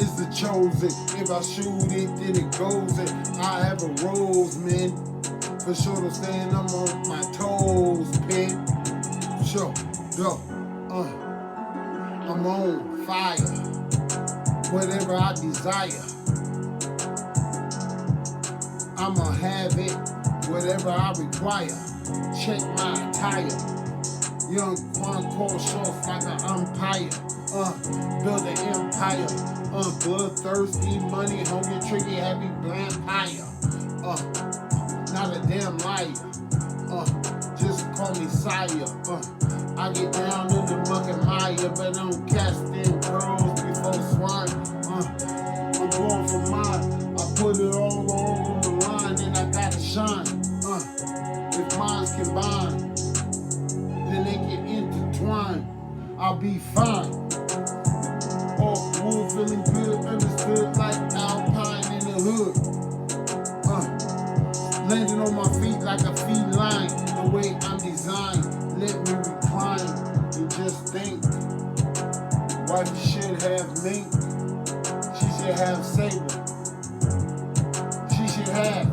It's the chosen. If I shoot it, then it goes in. I have a rose, man. For sure to stand, I'm on my toes, pin. Sure, go. I'm on fire. Whatever I desire, I'ma have it. Whatever I require. Check my attire. Young Quan call shots like an umpire. Build an empire. Bloodthirsty, money hungry, tricky, happy, vampire. Not a damn liar. Just call me sire. I get down in the muck and mire, but I'm casting pearls before swine. I'm going for mine. I put it all on the line, and I gotta shine. If minds combine, then they can intertwine. I'll be fine. Off wood, feeling good, understood like Alpine in the hood. Landing on my feet like a feline. The way I'm designed, let me recline and just think. Wife should have mink. She should have saber. She should have.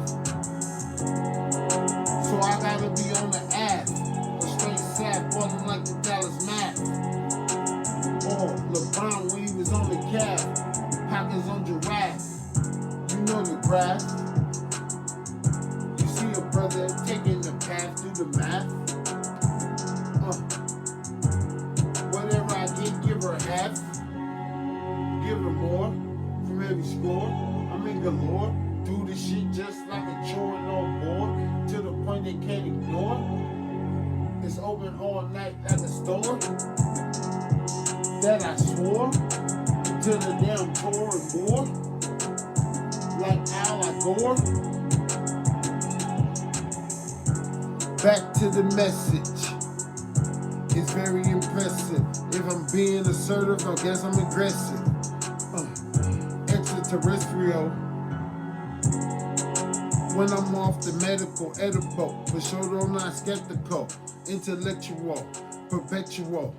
So I gotta be on the ass. A straight sap, falling like the Dallas Math. Or LeBron when he was on the calf. Pockets on giraffe. You know the graph. You see a brother taking the path through the math. Whatever I get, give her half. Give her more from every score. I'm in galore. Do this shit just like a chore and on board. To the point they can't ignore. It's open all night like a store. That I swore till the damn pour and more. Like Al Gore. Back to the message. It's very impressive. If I'm being assertive, I guess I'm aggressive. Extraterrestrial. When I'm off the medical edible, for sure I'm not skeptical. Intellectual, perpetual.